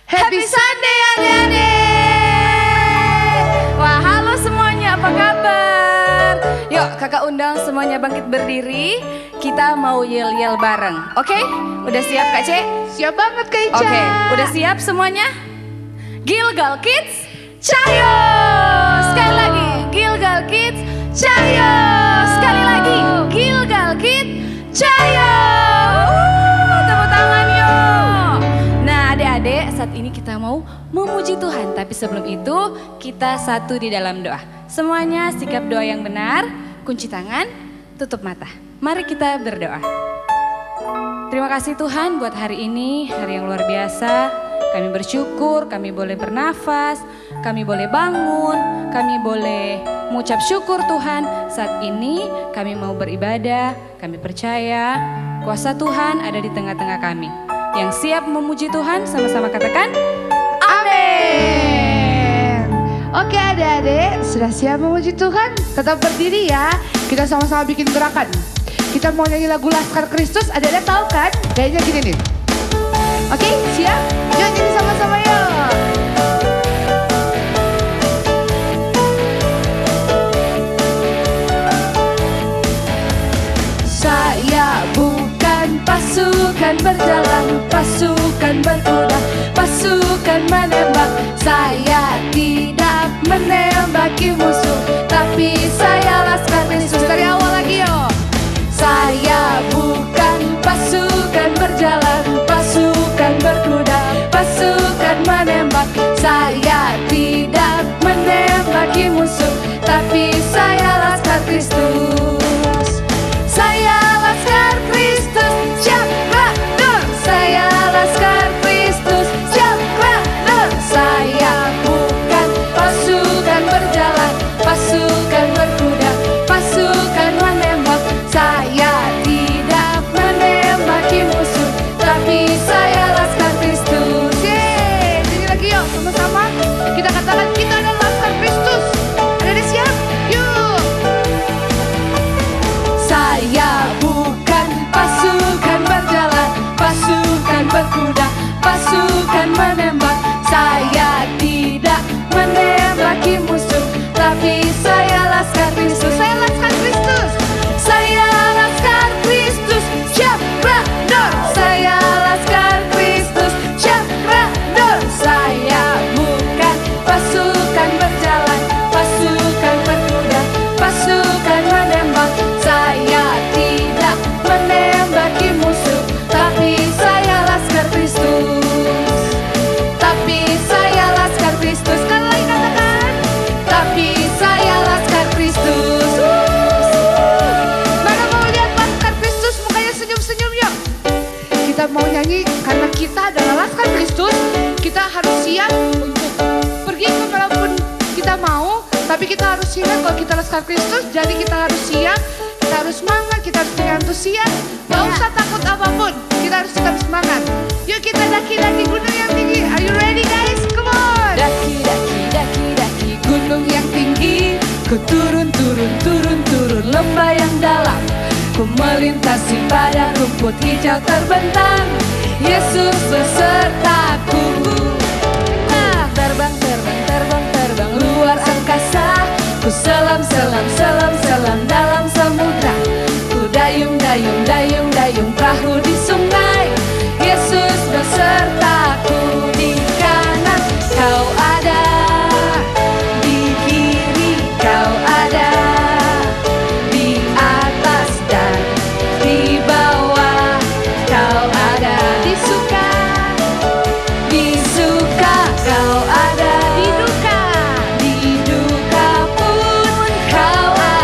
Happy Sunday adik-adik. Wah, halo semuanya, apa kabar? Yuk kakak undang semuanya bangkit berdiri. Kita mau yel-yel bareng, oke? Udah siap Kak C? Siap banget Kak Ica. Oke, udah siap semuanya? Gilgal Kids, Cayo! Sekali lagi, Gilgal Kids, Cayo! Sekali lagi, Gilgal Kids, Cayo! Tepuk tangan yuk! Nah adik-adik, saat ini kita mau memuji Tuhan. Tapi sebelum itu, kita satu di dalam doa. Semuanya sikap doa yang benar, kunci tangan, tutup mata. Mari kita berdoa. Terima kasih Tuhan buat hari ini, hari yang luar biasa. Kami bersyukur, kami boleh bernafas, kami boleh bangun, kami boleh mengucap syukur Tuhan. Saat ini kami mau beribadah, kami percaya kuasa Tuhan ada di tengah-tengah kami. Yang siap memuji Tuhan sama-sama katakan Amin. Oke adik-adik, sudah siap memuji Tuhan? Tetap berdiri ya, kita sama-sama bikin gerakan. Kita mau nyanyi lagu Laskar Kristus, adik-adik tahu kan? Kayaknya gini nih. Oke, siap? Yuk nyanyi sama-sama yuk. Saya bukan pasukan berjalan, pasukan berkuda, pasukan menembak. Saya tidak menembaki musuh, tapi saya Laskar Kristus. Dari awal lagi yuk. Saya bukan pasukan berjalan, pasukan berkuda, pasukan menembak. Saya tidak menembaki musuh, tapi saya Laskar Kristus. Saya Laskar Kristus, siap radur. Saya Laskar Kristus, siap radur. Saya bukan pasukan berjalan, pasukan berkuda, pasukan menembak. Saya tidak menembaki musuh, tapi saya Laskar Kristus. Yeay, sini lagi yuk sama-sama. Kita katakan kita adalah Laskar Kristus. Ada siap? Yuk. Saya bukan pasukan berjalan, pasukan berkuda, pasukan menembak. Saya tidak menembaki musuh, tapi saya Laskar Kristus. Saya Laskar Kristus. Saya Laskar Kristus, siap radur. Saya Laskar Kristus, siap radur. Saya bukan pasukan berjalan, pasukan berkuda, pasukan menembak. Saya tidak menembaki musuh, tapi saya Laskar Kristus. Tapi saya Laskar Kristus. Sekali lagi katakan, tapi saya Laskar Kristus. Mana mau lihat Laskar Kristus mukanya senyum-senyum yuk. Kita mau nyanyi karena kita adalah Laskar Kristus. Kita harus siap untuk pergi kemanapun kita mau. Tapi kita harus ingat kalau kita Laskar Kristus. Jadi kita harus siap, kita harus semangat, kita harus punya antusias. Gak usah takut apapun, kita harus tetap semangat. Yuk kita daki-daki gunung yang tinggi. Are you ready guys? Come on. Daki gunung yang tinggi. Ku turun lembah yang dalam. Ku melintasi padang rumput hijau terbentang. Yesus besertaku. Terbang luar angkasa. Ku selam dalam samudra. Ku dayung perahu di sungai. Yesus besertaku di kanan. Kau ada di kiri, kau ada di atas dan di bawah. Kau ada di suka kau ada di duka pun kau ada.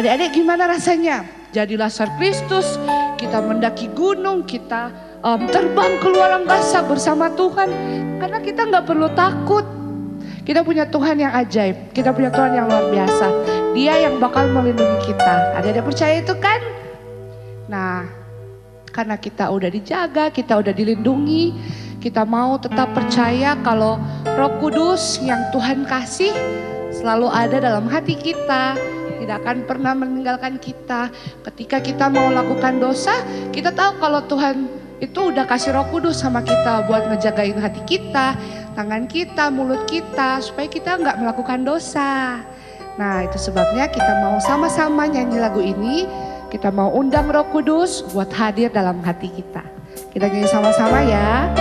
Adik-adik gimana rasanya? Jadi laskar Kristus, kita mendaki gunung, kita terbang ke luar angkasa bersama Tuhan. Karena kita nggak perlu takut. Kita punya Tuhan yang ajaib, kita punya Tuhan yang luar biasa. Dia yang bakal melindungi kita. Adik-adik percaya itu kan? Nah, karena kita udah dijaga, kita udah dilindungi, kita mau tetap percaya kalau Roh Kudus yang Tuhan kasih selalu ada dalam hati kita, tidak akan pernah meninggalkan kita. Ketika kita mau lakukan dosa, kita tahu kalau Tuhan itu udah kasih Roh Kudus sama kita buat ngejagain hati kita, tangan kita, mulut kita, supaya kita nggak melakukan dosa. Nah, itu sebabnya kita mau sama-sama nyanyi lagu ini. Kita mau undang Roh Kudus buat hadir dalam hati kita. Kita nyanyi sama-sama ya.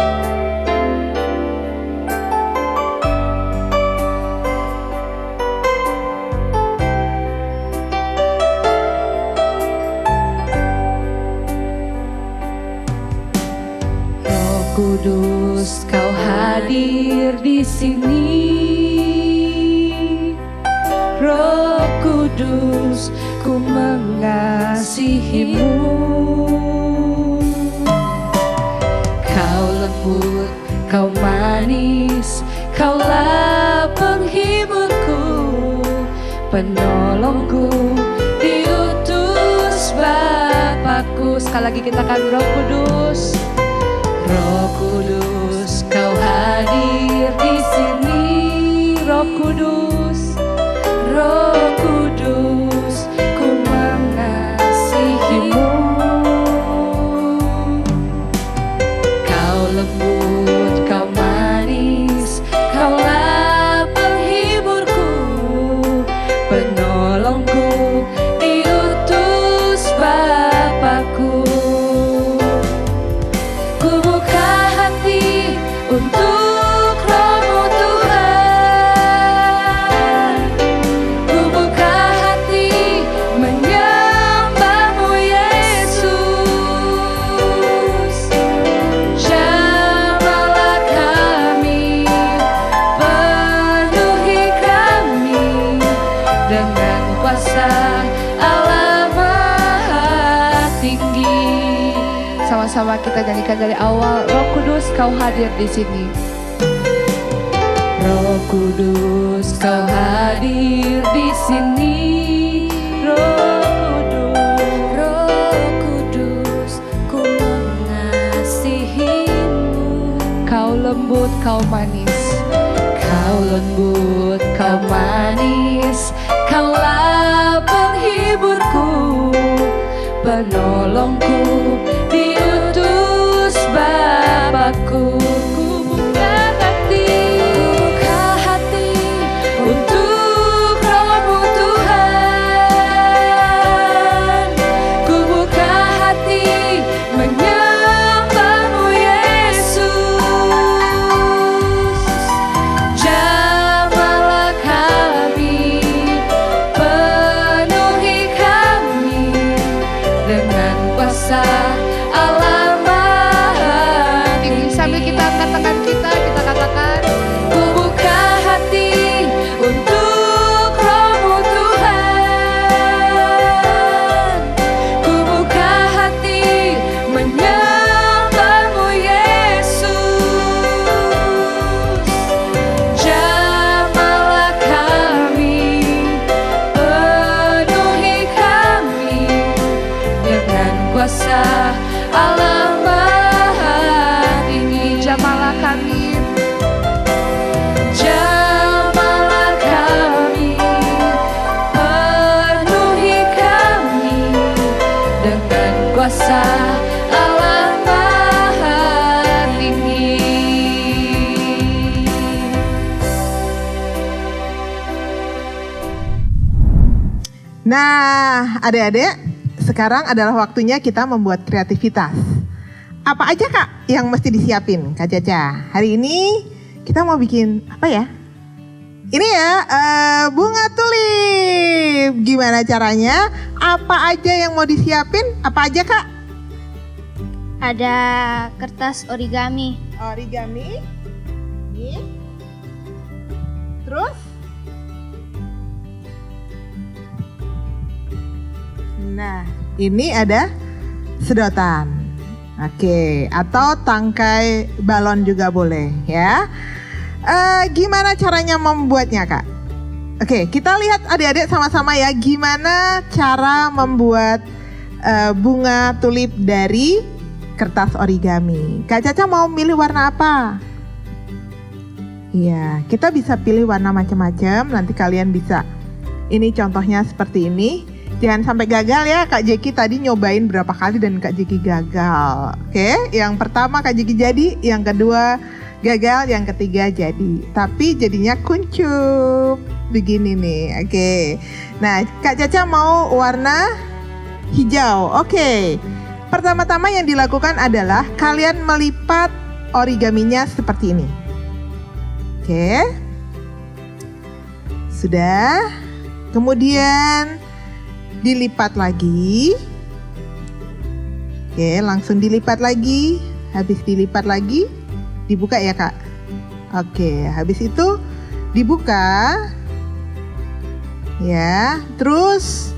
Roh Kudus, Kau hadir di sini. Roh Kudus, ku mengasihimu. Kau lembut, kau manis, kaulah penghiburku, penolongku, diutus Bapakku. Sekali lagi kita akan Roh Kudus. Roh Kudus, kau hadir di sini. Roh Kudus, Roh Kudus, ku mengasihimu. Kau lembut, kau manis, kaulah penghiburku, penolongku, diutus Bapakku. Ku buka hati untuk Roh-Mu Tuhan. Ku buka hati menyembah-Mu Yesus. Jamahlah kami, penuhi kami dengan kuasa Allah Maha Tinggi. Sama-sama kita nyanyikan dari awal. Roh Kudus, Kau hadir di sini. Roh Kudus, Kau hadir di sini. Roh Kudus, ku mengasihimu. Kau lembut, Kau manis. Kau lembut, Kau manis, kaulah penghiburku, penolongku, diutus Bapakku. Ku buka hati untuk Roh-Mu Tuhan. Ku buka hati menyembah-Mu Yesus. Jamahlah kami, penuhi kami dengan kuasa Allah Maha Tinggi. Sambil kita angkat tangan kita katakan, ku buka hati untuk Roh-Mu Tuhan. Ku buka hati menyembah-Mu Yesus. Jamahlah kami, penuhi kami dengan kuasa Allah Maha Tinggi. Jamahlah kami, jamahlah kami, penuhi kami dengan kuasa Allah Maha Tinggi. Nah, adik-adik, sekarang adalah waktunya kita membuat kreativitas. Apa aja Kak yang mesti disiapin Kak Caca? Hari ini kita mau bikin apa ya? Ini ya, bunga tulip. Gimana caranya? Apa aja yang mau disiapin? Apa aja Kak? Ada kertas origami, Origami. Ini. Terus? Ini ada sedotan. Oke, atau tangkai balon juga boleh ya. Gimana caranya membuatnya, Kak? Oke, kita lihat adik-adik sama-sama ya, gimana cara membuat bunga tulip dari kertas origami. Kak Caca mau milih warna apa? Iya, kita bisa pilih warna macam-macam. Nanti kalian bisa. Ini contohnya seperti ini. Jangan sampai gagal ya. Kak Jeki tadi nyobain berapa kali dan Kak Jeki gagal. Oke, yang pertama Kak Jeki jadi, yang kedua gagal, yang ketiga jadi. Tapi jadinya kuncup. Begini nih. Oke. Nah, Kak Caca mau warna hijau. Oke. Pertama-tama yang dilakukan adalah kalian melipat origaminya seperti ini. Oke. Sudah. Kemudian dilipat lagi. Oke, langsung dilipat lagi. Habis dilipat lagi, dibuka ya, Kak. Oke, habis itu dibuka. Ya, terus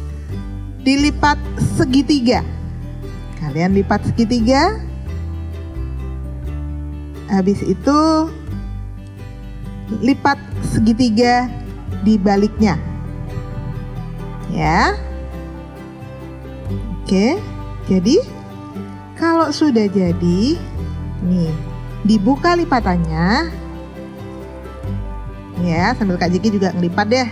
dilipat segitiga. Kalian lipat segitiga. Habis itu lipat segitiga di baliknya. Ya. Oke. Jadi kalau sudah jadi, nih, dibuka lipatannya. Ya, sambil Kak Jeki juga ngelipat deh.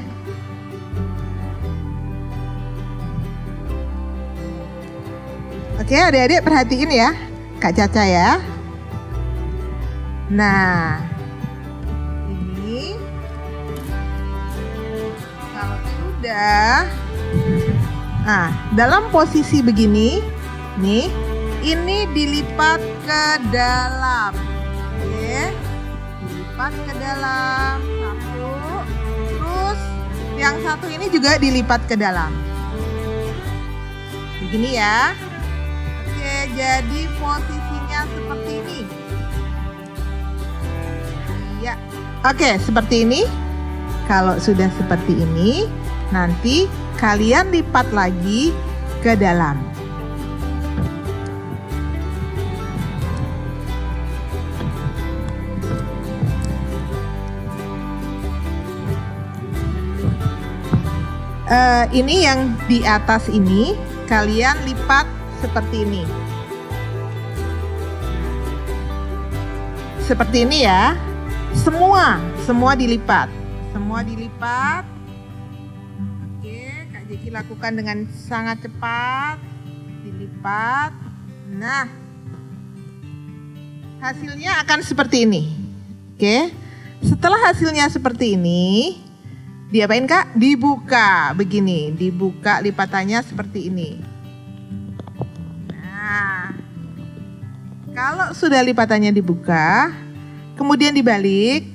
Oke, adik-adik perhatiin ya, Kak Caca ya. Nah, ini kalau sudah, nah dalam posisi begini, nih, ini dilipat ke dalam, oke, dilipat ke dalam satu, terus yang satu ini juga dilipat ke dalam, begini ya. Oke, jadi posisinya seperti ini. Ya, oke, seperti ini. Kalau sudah seperti ini, nanti kalian lipat lagi ke dalam. Ini yang di atas ini kalian lipat seperti ini. Seperti ini ya. Semua dilipat. Semua dilipat. Oke, Kak Jeki lakukan dengan sangat cepat. Dilipat. Nah, hasilnya akan seperti ini. Oke. Setelah hasilnya seperti ini, diapain, Kak? Dibuka begini. Dibuka lipatannya seperti ini. Nah, kalau sudah lipatannya dibuka, kemudian dibalik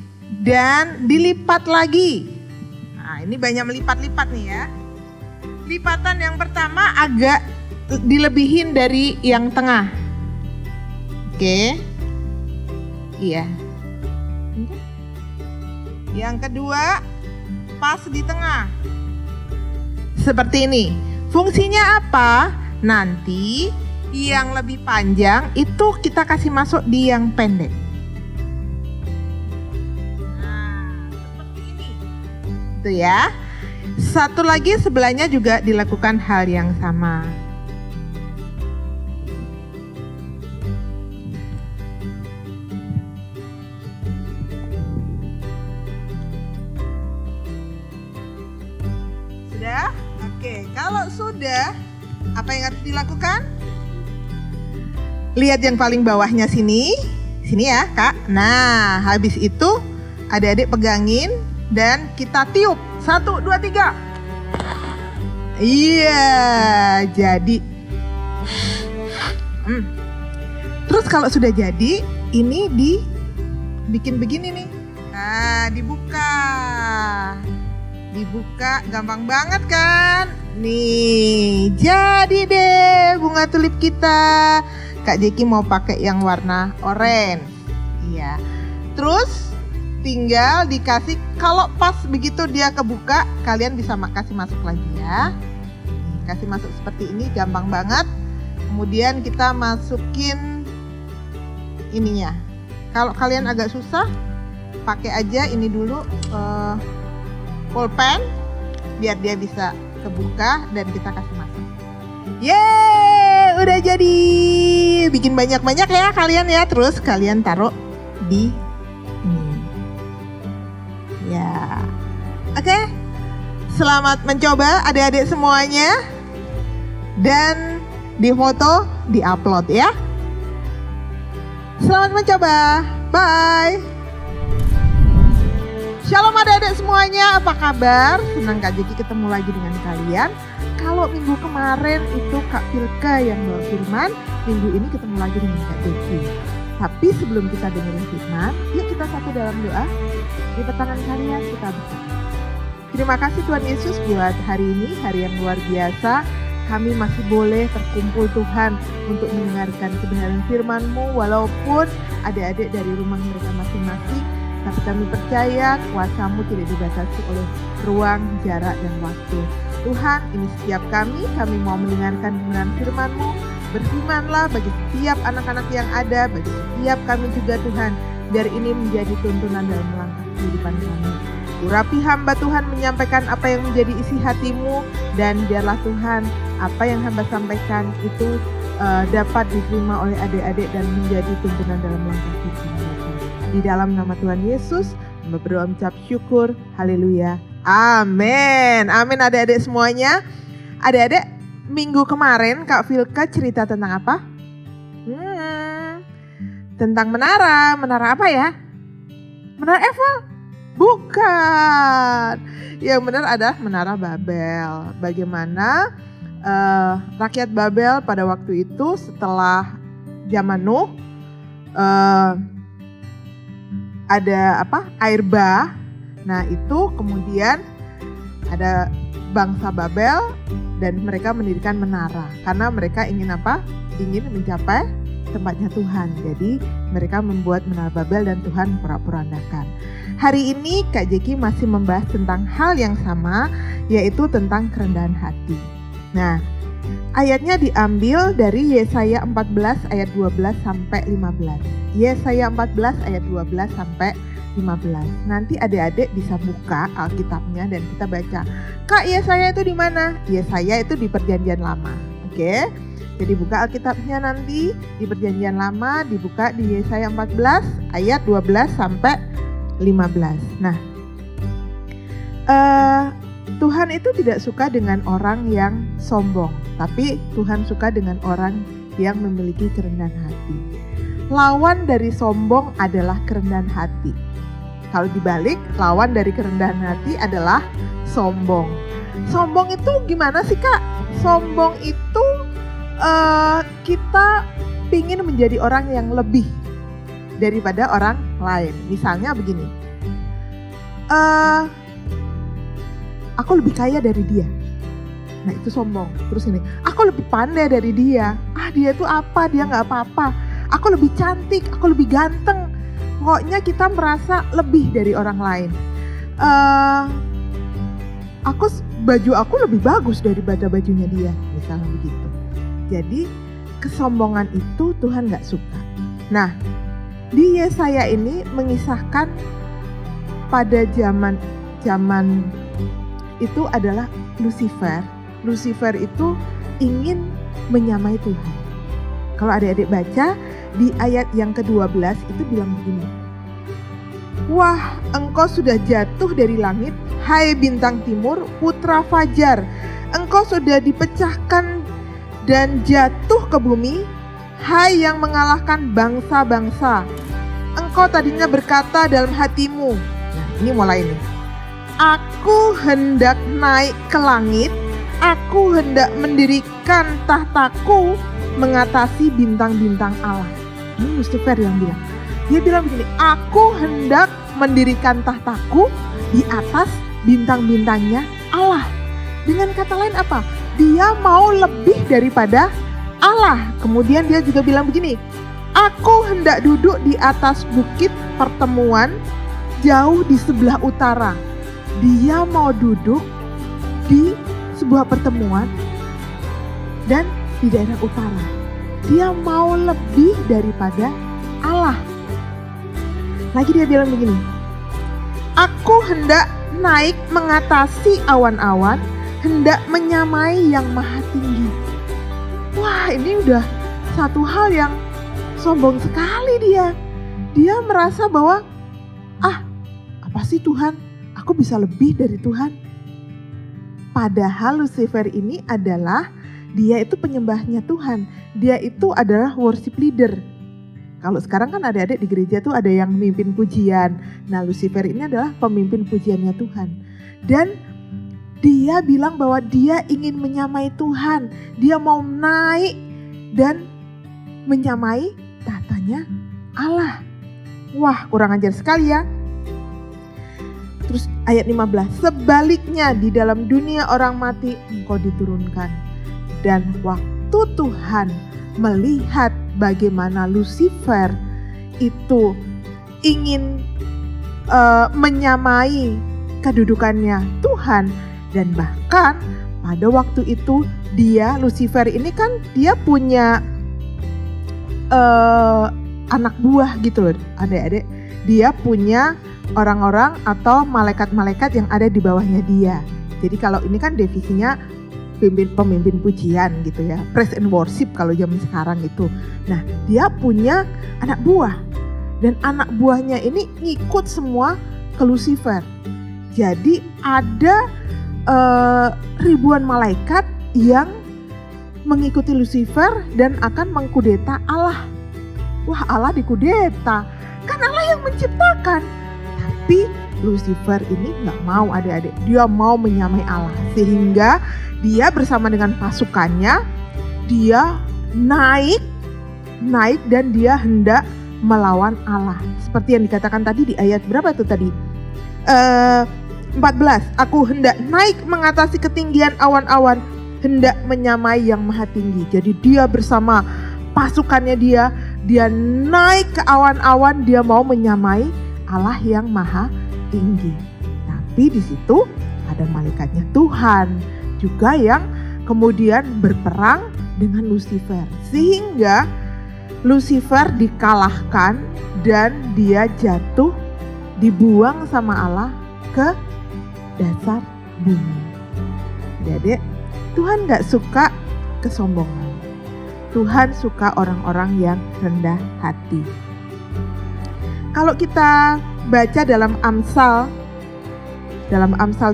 dan dilipat lagi. Nah, ini banyak melipat-lipat nih ya. Lipatan yang pertama agak dilebihin dari yang tengah. Oke. Iya. Yang kedua pas di tengah. Seperti ini. Fungsinya apa? Nanti yang lebih panjang itu kita kasih masuk di yang pendek. Itu ya. Satu lagi sebelahnya juga dilakukan hal yang sama. Sudah? Oke, kalau sudah, apa yang harus dilakukan? Lihat yang paling bawahnya sini. Sini ya, Kak. Nah, habis itu adik-adik pegangin dan kita tiup. 1, 2, 3. Iya, jadi. Terus kalau sudah jadi, ini dibikin begini nih. Nah, dibuka. Dibuka, gampang banget kan? Nih, jadi deh bunga tulip kita. Kak Jeki mau pakai yang warna oranye. Iya. Terus tinggal dikasih, kalau pas begitu dia kebuka, kalian bisa kasih masuk lagi ya. Kasih masuk seperti ini, gampang banget. Kemudian kita masukin ininya. Kalau kalian agak susah, pakai aja ini dulu pulpen biar dia bisa kebuka dan kita kasih masuk. Yeay, udah jadi. Bikin banyak-banyak ya kalian ya. Terus kalian taruh di ini. Ya. Oke. Selamat mencoba adik-adik semuanya. Dan difoto, diupload ya. Selamat mencoba. Bye. Shalom adik-adik semuanya, apa kabar? Senang Kak Jeki ketemu lagi dengan kalian. Kalau minggu kemarin itu Kak Filka yang bawa firman, minggu ini ketemu lagi dengan Kak Jeki. Tapi sebelum kita dengerin firman, yuk kita satu dalam doa. Di tangan kalian kita bersama. Terima kasih Tuhan Yesus buat hari ini, hari yang luar biasa. Kami masih boleh terkumpul Tuhan untuk mendengarkan kebenaran firman-Mu walaupun adik-adik dari rumah mereka masing-masing. Tapi kami percaya kuasa-Mu tidak dibatasi oleh ruang, jarak, dan waktu. Tuhan, ini setiap kami mau mendengarkan kebenaran firman-Mu. Berfirmanlah bagi setiap anak-anak yang ada, bagi setiap kami juga Tuhan. Biar ini menjadi tuntunan dalam melangkah kehidupan kami. Urapi hamba Tuhan menyampaikan apa yang menjadi isi hati-Mu. Dan biarlah Tuhan, apa yang hamba sampaikan itu dapat diterima oleh adik-adik dan menjadi tuntunan dalam langkah hidup mereka. Di dalam nama Tuhan Yesus, berdoa mengucap syukur. Haleluya. Amin. Amin adik-adik semuanya. Adik-adik, minggu kemarin Kak Filka cerita tentang apa? Tentang menara. Menara apa ya? Menara Eiffel? Bukan. Yang benar adalah Menara Babel. Bagaimana rakyat Babel pada waktu itu setelah zaman Nuh ada air bah. Nah itu kemudian ada bangsa Babel dan mereka mendirikan menara karena mereka ingin apa? Ingin mencapai tempatnya Tuhan. Jadi mereka membuat menara Babel dan Tuhan porak-porandakan. Hari ini Kak Jeki masih membahas tentang hal yang sama, yaitu tentang kerendahan hati. Nah, ayatnya diambil dari Yesaya 14 ayat 12 sampai 15. Yesaya 14 ayat 12 sampai 15. Nanti adik-adik bisa buka Alkitabnya dan kita baca. Kak, Yesaya itu di mana? Yesaya itu di Perjanjian Lama. Oke. Jadi buka Alkitabnya nanti di Perjanjian Lama, dibuka di Yesaya 14 ayat 12 sampai 15. Nah, Tuhan itu tidak suka dengan orang yang sombong, tapi Tuhan suka dengan orang yang memiliki kerendahan hati. Lawan dari sombong adalah kerendahan hati. Kalau dibalik, lawan dari kerendahan hati adalah sombong. Sombong itu gimana sih Kak? Sombong itu kita pingin menjadi orang yang lebih daripada orang lain. Misalnya begini, aku lebih kaya dari dia. Nah itu sombong. Terus ini, aku lebih pandai dari dia. Dia tuh apa? Dia nggak apa-apa. Aku lebih cantik, aku lebih ganteng. Pokoknya kita merasa lebih dari orang lain. Baju aku lebih bagus daripada bajunya dia. Misalnya begitu. Jadi kesombongan itu Tuhan gak suka. Nah di Yesaya ini mengisahkan pada zaman itu adalah Lucifer. Lucifer itu ingin menyamai Tuhan. Kalau adik-adik baca di ayat yang ke-12 itu bilang begini. Wah, engkau sudah jatuh dari langit, hai bintang timur, putra fajar. Engkau sudah dipecahkan dan jatuh ke bumi, hai yang mengalahkan bangsa-bangsa. Engkau tadinya berkata dalam hatimu. Nah, ini mulai nih. Aku hendak naik ke langit, aku hendak mendirikan tahtaku mengatasi bintang-bintang Allah. Ini Lucifer yang bilang. Dia bilang begini, aku hendak mendirikan tahtaku di atas bintang-bintangnya Allah. Dengan kata lain apa? Dia mau lebih daripada Allah. Kemudian dia juga bilang begini, aku hendak duduk di atas bukit pertemuan jauh di sebelah utara. Dia mau duduk di sebuah pertemuan dan di daerah utara. Dia mau lebih daripada Allah. Lagi dia bilang begini, aku hendak naik mengatasi awan-awan, hendak menyamai yang maha tinggi. Wah, ini udah satu hal yang sombong sekali dia. Dia merasa bahwa, apa sih Tuhan? Aku bisa lebih dari Tuhan. Padahal Lucifer ini adalah, dia itu penyembahnya Tuhan. Dia itu adalah worship leader. Kalau sekarang kan adik-adik di gereja tuh ada yang memimpin pujian. Nah, Lucifer ini adalah pemimpin pujiannya Tuhan. Dan dia bilang bahwa dia ingin menyamai Tuhan. Dia mau naik dan menyamai tatanya Allah. Wah, kurang ajar sekali ya. Terus ayat 15, sebaliknya di dalam dunia orang mati engkau diturunkan. Dan waktu Tuhan melihat bagaimana Lucifer itu ingin menyamai kedudukannya Tuhan, dan bahkan pada waktu itu Lucifer ini kan dia punya anak buah gitu loh adik-adik. Dia punya orang-orang atau malaikat-malaikat yang ada di bawahnya dia. Jadi kalau ini kan divisinya pemimpin pujian gitu ya, praise and worship kalau zaman sekarang itu. Nah, dia punya anak buah, dan anak buahnya ini ngikut semua ke Lucifer. Jadi ada ribuan malaikat yang mengikuti Lucifer dan akan mengkudeta Allah. Wah, Allah dikudeta, kan Allah yang menciptakan. Tapi Lucifer ini gak mau adik-adik, dia mau menyamai Allah. Sehingga dia bersama dengan pasukannya, dia naik dan dia hendak melawan Allah. Seperti yang dikatakan tadi di ayat berapa itu tadi? 14, aku hendak naik mengatasi ketinggian awan-awan, hendak menyamai yang maha tinggi. Jadi dia bersama pasukannya dia naik ke awan-awan, dia mau menyamai Allah yang maha tinggi. Tapi di situ ada malaikatnya Tuhan juga yang kemudian berperang dengan Lucifer, sehingga Lucifer dikalahkan dan dia jatuh, dibuang sama Allah ke dasar bumi. Jadi Tuhan gak suka kesombongan. Tuhan suka orang-orang yang rendah hati. Kalau kita baca dalam Amsal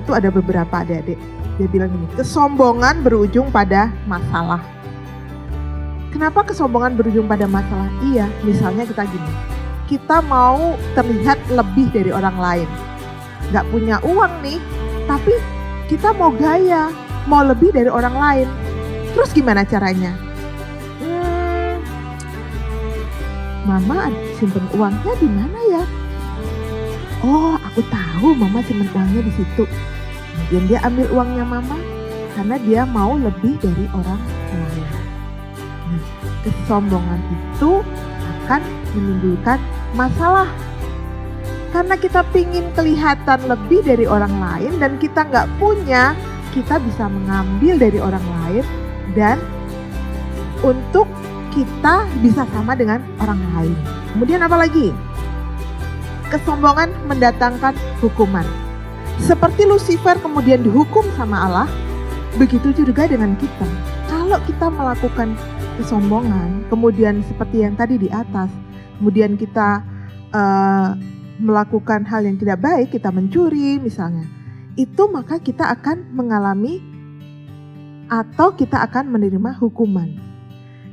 itu ada beberapa adik-adik. Dia bilang gini, kesombongan berujung pada masalah. Kenapa kesombongan berujung pada masalah? Iya, misalnya kita gini, kita mau terlihat lebih dari orang lain. Gak punya uang nih, tapi kita mau gaya, mau lebih dari orang lain. Terus gimana caranya? Mama simpen uangnya di mana ya? Oh, aku tahu Mama simpen uangnya di situ. Kemudian dia ambil uangnya Mama karena dia mau lebih dari orang lain. Nah, kesombongan itu akan menimbulkan masalah. Karena kita pingin kelihatan lebih dari orang lain dan kita nggak punya, kita bisa mengambil dari orang lain dan untuk kita bisa sama dengan orang lain. Kemudian apa lagi? Kesombongan mendatangkan hukuman. Seperti Lucifer kemudian dihukum sama Allah, begitu juga dengan kita. Kalau kita melakukan kesombongan, kemudian seperti yang tadi di atas, kemudian kita melakukan hal yang tidak baik, kita mencuri misalnya, itu maka kita akan mengalami atau kita akan menerima hukuman.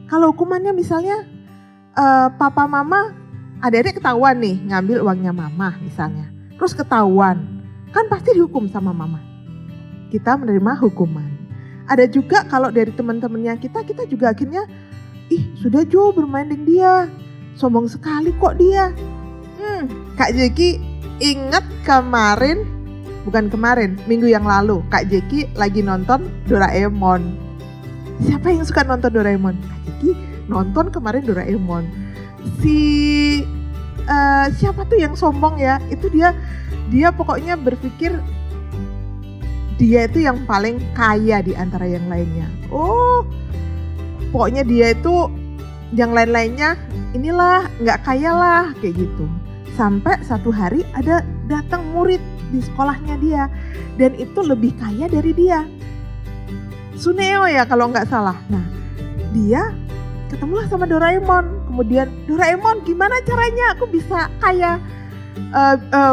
Kalau hukumannya misalnya papa mama, adik-adik ketahuan nih ngambil uangnya mama misalnya, terus ketahuan, kan pasti dihukum sama mama. Kita menerima hukuman. Ada juga kalau dari teman-temannya kita juga akhirnya, sudah Jo bermain dengan dia, sombong sekali kok dia. Kak Jeki ingat minggu yang lalu Kak Jeki lagi nonton Doraemon. Siapa yang suka nonton Doraemon? Kak Jeki nonton kemarin Doraemon. Siapa tuh yang sombong ya? Itu dia pokoknya berpikir dia itu yang paling kaya di antara yang lainnya. Oh, pokoknya dia itu yang lain-lainnya inilah nggak kaya lah kayak gitu. Sampai satu hari ada datang murid di sekolahnya dia dan itu lebih kaya dari dia. Suneo ya kalau nggak salah. Nah dia ketemulah sama Doraemon. Kemudian Doraemon gimana caranya aku bisa kaya?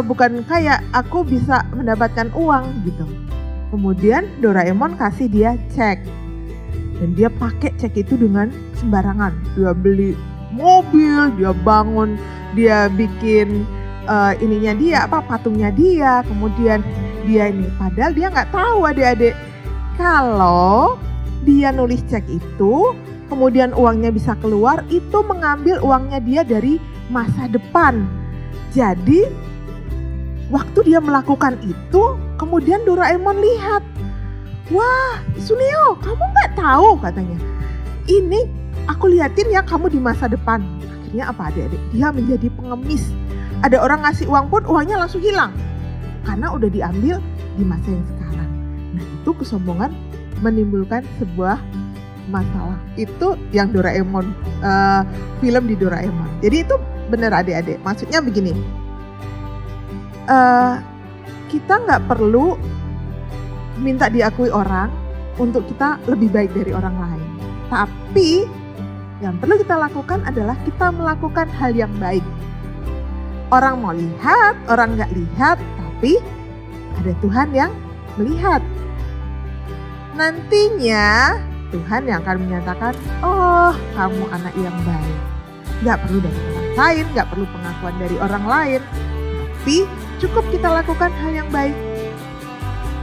Bukan kaya, aku bisa mendapatkan uang gitu. Kemudian Doraemon kasih dia cek. Dan dia pakai cek itu dengan sembarangan. Dia beli mobil, dia bangun, dia bikin ininya dia, patungnya dia. Kemudian dia ini, padahal dia nggak tahu adik-adik. Kalau dia nulis cek itu, kemudian uangnya bisa keluar, itu mengambil uangnya dia dari masa depan. Jadi waktu dia melakukan itu, kemudian Doraemon lihat. Wah, Suneo, kamu nggak tahu katanya. Ini aku liatin ya kamu di masa depan. Akhirnya apa adik-adik? Dia menjadi pengemis. Ada orang ngasih uang pun uangnya langsung hilang. Karena udah diambil di masa yang sekarang. Nah itu kesombongan menimbulkan sebuah masalah. Itu yang Doraemon, film di Doraemon. Jadi itu benar adik-adik. Maksudnya begini. Kita nggak perlu minta diakui orang untuk kita lebih baik dari orang lain. Tapi yang perlu kita lakukan adalah kita melakukan hal yang baik. Orang mau lihat, orang nggak lihat, tapi ada Tuhan yang melihat. Nantinya Tuhan yang akan menyatakan, oh kamu anak yang baik. Nggak perlu dari orang lain, nggak perlu pengakuan dari orang lain. Tapi cukup kita lakukan hal yang baik.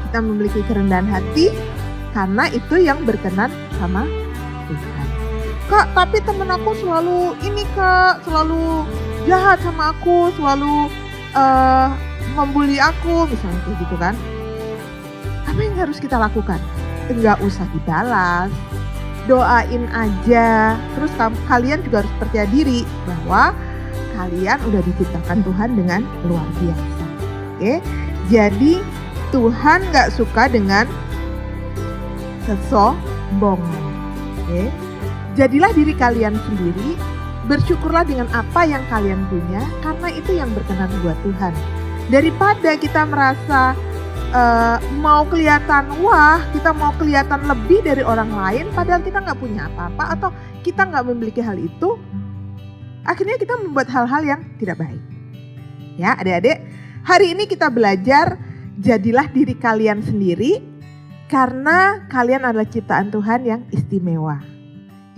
Kita memiliki kerendahan hati karena itu yang berkenan sama Tuhan. Kak, tapi temen aku selalu ini kak, selalu jahat sama aku, selalu membuli aku, misalnya kayak gitu kan. Apa yang harus kita lakukan? Enggak usah dibalas, doain aja. Terus kalian juga harus percaya diri bahwa kalian udah diciptakan Tuhan dengan luar biasa. Oke, jadi Tuhan gak suka dengan kesombongan. Oke. Jadilah diri kalian sendiri, bersyukurlah dengan apa yang kalian punya, karena itu yang berkenan buat Tuhan. Daripada kita merasa mau kelihatan wah, kita mau kelihatan lebih dari orang lain, padahal kita gak punya apa-apa atau kita gak memiliki hal itu, akhirnya kita membuat hal-hal yang tidak baik. Ya adik-adik, hari ini kita belajar jadilah diri kalian sendiri karena kalian adalah ciptaan Tuhan yang istimewa.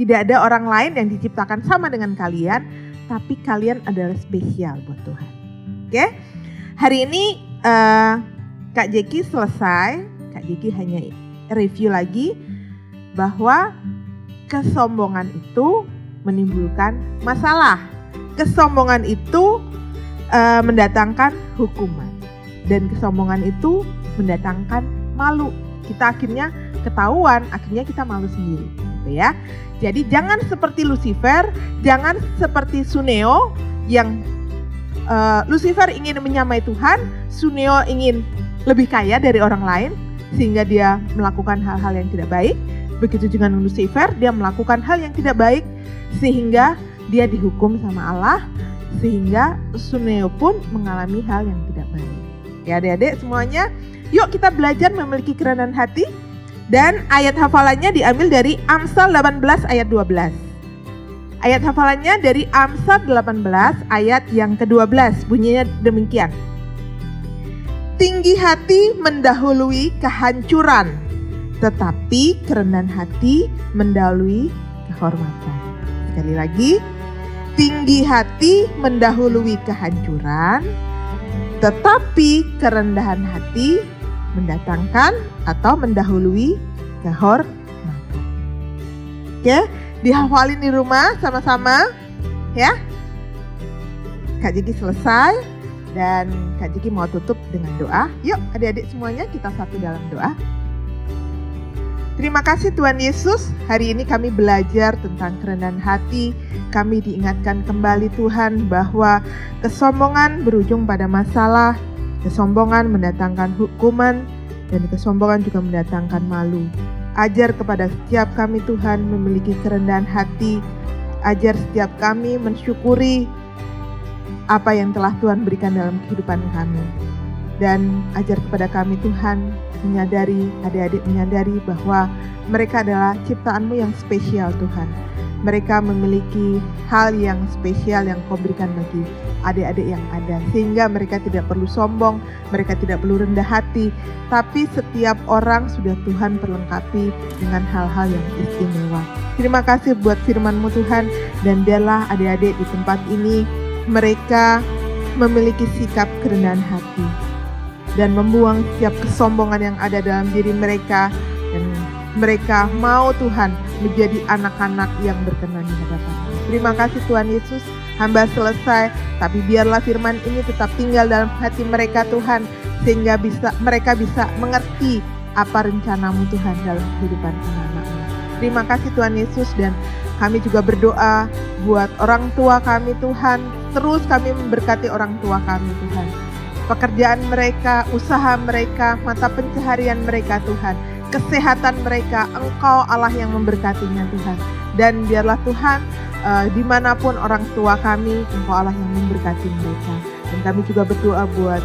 Tidak ada orang lain yang diciptakan sama dengan kalian, tapi kalian adalah spesial buat Tuhan. Oke? Hari ini Kak Jeki selesai. Kak Jeki hanya review lagi bahwa kesombongan itu menimbulkan masalah. Kesombongan itu mendatangkan hukuman. Dan kesombongan itu mendatangkan malu. Kita akhirnya ketahuan, akhirnya kita malu sendiri. Gitu ya. Jadi jangan seperti Lucifer, jangan seperti Suneo yang Lucifer ingin menyamai Tuhan, Suneo ingin lebih kaya dari orang lain sehingga dia melakukan hal-hal yang tidak baik. Begitu juga dengan Lucifer, dia melakukan hal yang tidak baik sehingga dia dihukum sama Allah, sehingga Suneo pun mengalami hal yang tidak baik. Ya adik-adik semuanya, yuk kita belajar memiliki kerendahan hati. Dan ayat hafalannya diambil dari Amsal 18 ayat 12. Ayat hafalannya dari Amsal 18 ayat yang ke-12. Bunyinya demikian. Tinggi hati mendahului kehancuran, tetapi kerendahan hati mendahului kehormatan. Sekali lagi, tinggi hati mendahului kehancuran, tetapi kerendahan hati mendatangkan atau mendahului kehormatan. Oke, dihafalin di rumah sama-sama ya. Kak Jeki selesai dan Kak Jeki mau tutup dengan doa. Yuk adik-adik semuanya kita satu dalam doa. Terima kasih Tuhan Yesus, hari ini kami belajar tentang kerendahan hati. Kami diingatkan kembali Tuhan bahwa kesombongan berujung pada masalah. Kesombongan mendatangkan hukuman dan kesombongan juga mendatangkan malu. Ajar kepada setiap kami Tuhan memiliki kerendahan hati. Ajar setiap kami mensyukuri apa yang telah Tuhan berikan dalam kehidupan kami. Dan ajar kepada kami Tuhan menyadari, adik-adik menyadari bahwa mereka adalah ciptaan-Mu yang spesial Tuhan. Mereka memiliki hal yang spesial yang Kau berikan bagi adik-adik yang ada. Sehingga mereka tidak perlu sombong, mereka tidak perlu rendah hati. Tapi setiap orang sudah Tuhan perlengkapi dengan hal-hal yang istimewa. Terima kasih buat firman-Mu Tuhan. Dan biarlah adik-adik di tempat ini mereka memiliki sikap kerendahan hati. Dan membuang setiap kesombongan yang ada dalam diri mereka. Dan mereka mau Tuhan menjadi anak-anak yang berkenan di hadapan-Mu. Terima kasih Tuhan Yesus, hamba selesai, tapi biarlah firman ini tetap tinggal dalam hati mereka Tuhan, sehingga mereka bisa mengerti apa rencana-Mu Tuhan dalam kehidupan anak-anak-Mu. Terima kasih Tuhan Yesus, dan kami juga berdoa buat orang tua kami Tuhan, terus kami memberkati orang tua kami Tuhan. Pekerjaan mereka, usaha mereka, mata pencaharian mereka Tuhan, kesehatan mereka, Engkau Allah yang memberkatinya Tuhan. Dan biarlah Tuhan dimanapun orang tua kami, Engkau Allah yang memberkati mereka. Dan kami juga berdoa buat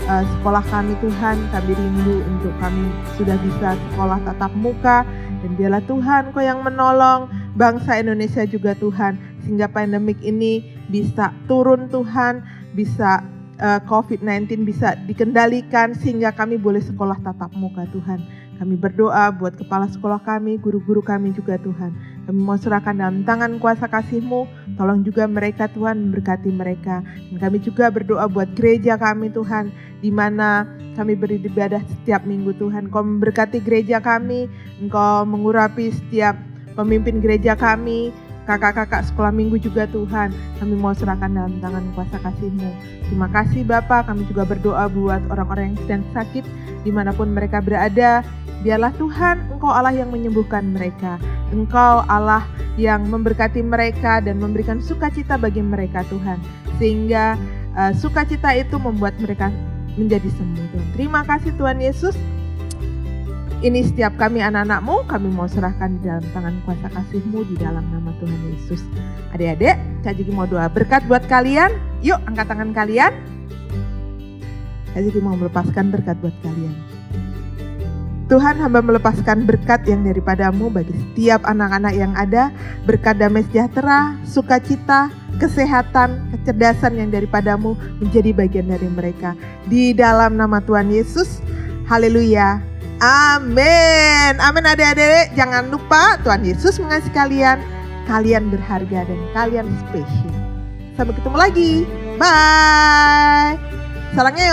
sekolah kami Tuhan, kami rindu untuk kami sudah bisa sekolah tatap muka. Dan biarlah Tuhan Kau yang menolong bangsa Indonesia juga Tuhan, sehingga pandemik ini bisa turun Tuhan, bisa COVID-19 bisa dikendalikan sehingga kami boleh sekolah tatap muka Tuhan. Kami berdoa buat kepala sekolah kami, guru-guru kami juga Tuhan. Kami mau serahkan dalam tangan kuasa kasih-Mu, tolong juga mereka Tuhan, memberkati mereka. Dan kami juga berdoa buat gereja kami Tuhan, di mana kami beribadah setiap minggu Tuhan. Kau memberkati gereja kami, Engkau mengurapi setiap pemimpin gereja kami, kakak-kakak sekolah minggu juga Tuhan. Kami mau serahkan dalam tangan kuasa kasih-Mu. Terima kasih Bapa. Kami juga berdoa buat orang-orang yang sedang sakit dimanapun mereka berada. Biarlah Tuhan Engkau Allah yang menyembuhkan mereka. Engkau Allah yang memberkati mereka dan memberikan sukacita bagi mereka Tuhan. Sehingga sukacita itu membuat mereka menjadi sembuh Tuhan. Terima kasih Tuhan Yesus. Ini setiap kami anak-anak-Mu, kami mau serahkan di dalam tangan kuasa kasih-Mu di dalam nama Tuhan Yesus. Adik-adik, Kak Jiki mau doa berkat buat kalian. Yuk angkat tangan kalian. Kak Jiki mau melepaskan berkat buat kalian. Tuhan, hamba melepaskan berkat yang daripada-Mu bagi setiap anak-anak yang ada. Berkat damai sejahtera, sukacita, kesehatan, kecerdasan yang daripada-Mu menjadi bagian dari mereka. Di dalam nama Tuhan Yesus, haleluya. Amin. Amin adik-adik. Jangan lupa Tuhan Yesus mengasihi kalian. Kalian berharga dan kalian spesial. Sampai ketemu lagi. Bye. Sarangnya.